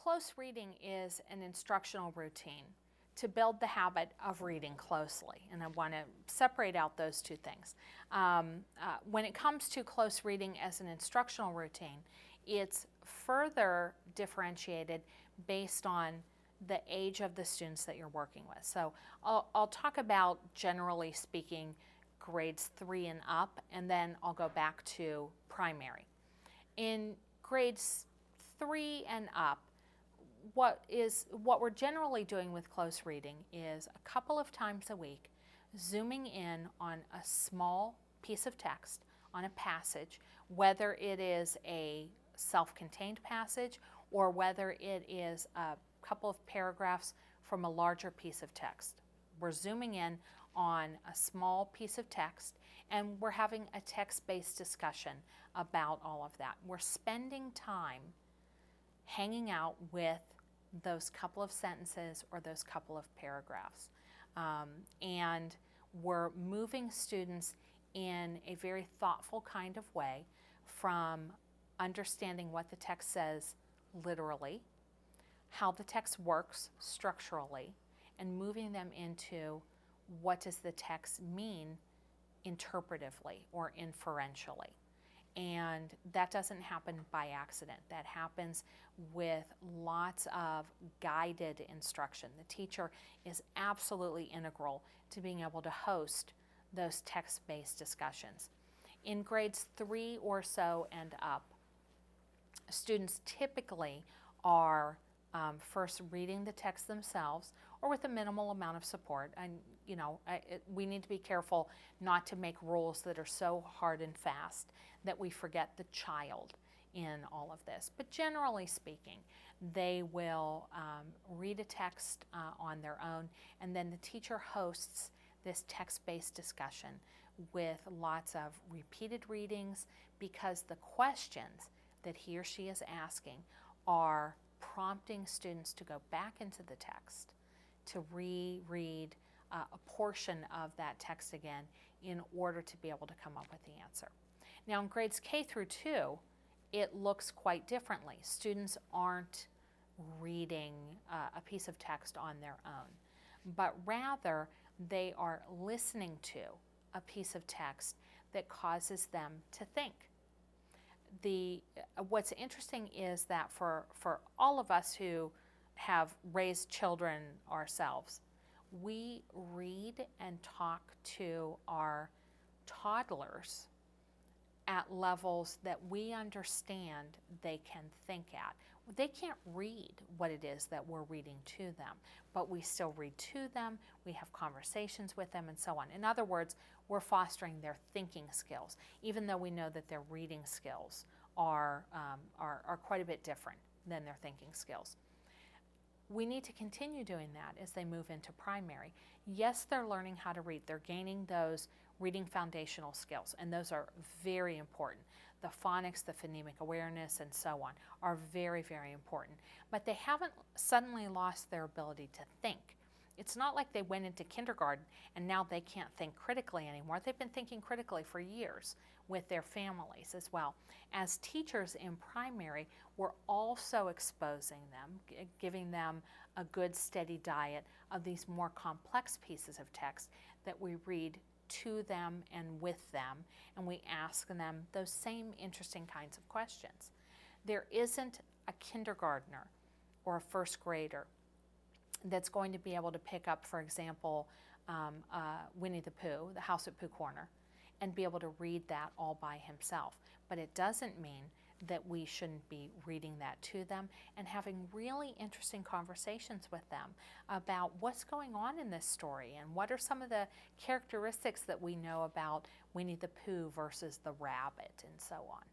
Close reading is an instructional routine to build the habit of reading closely, and I want to separate out those two things. When it comes to close reading as an instructional routine, it's further differentiated based on the age of the students that you're working with. So I'll talk about, generally speaking, grades 3 and up, and then I'll go back to primary. In grades 3 and up, what we're generally doing with close reading is a couple of times a week zooming in on a small piece of text, on a passage, whether it is a self-contained passage or whether it is a couple of paragraphs from a larger piece of text. We're zooming in on a small piece of text and we're having a text-based discussion about all of that. We're spending time hanging out with those couple of sentences or those couple of paragraphs. And we're moving students in a very thoughtful kind of way from understanding what the text says literally, how the text works structurally, and moving them into what does the text mean interpretively or inferentially. And that doesn't happen by accident. That happens with lots of guided instruction. The teacher is absolutely integral to being able to host those text-based discussions. In grades 3 or so and up, students typically are first reading the text themselves or with a minimal amount of support. And we need to be careful not to make rules that are so hard and fast that we forget the child in all of this. But generally speaking, they will read a text on their own, and then the teacher hosts this text-based discussion with lots of repeated readings, because the questions that he or she is asking are prompting students to go back into the text, to reread a portion of that text again in order to be able to come up with the answer. Now in grades K through 2, it looks quite differently. Students aren't reading a piece of text on their own, but rather they are listening to a piece of text that causes them to think. What's interesting is that for all of us who have raised children ourselves, we read and talk to our toddlers at levels that we understand they can think at. They can't read what it is that we're reading to them, but we still read to them, we have conversations with them, and so on. In other words, we're fostering their thinking skills, even though we know that their reading skills are quite a bit different than their thinking skills. We need to continue doing that as they move into primary. Yes, they're learning how to read. They're gaining those reading foundational skills, and those are very important. The phonics, the phonemic awareness, and so on are very, very important. But they haven't suddenly lost their ability to think. It's not like they went into kindergarten and now they can't think critically anymore. They've been thinking critically for years with their families as well. As teachers in primary, we're also exposing them, giving them a good steady diet of these more complex pieces of text that we read to them and with them, and we ask them those same interesting kinds of questions. There isn't a kindergartner or a first grader that's going to be able to pick up, for example, Winnie the Pooh, The House at Pooh Corner, and be able to read that all by himself. But it doesn't mean that we shouldn't be reading that to them and having really interesting conversations with them about what's going on in this story and what are some of the characteristics that we know about Winnie the Pooh versus the rabbit and so on.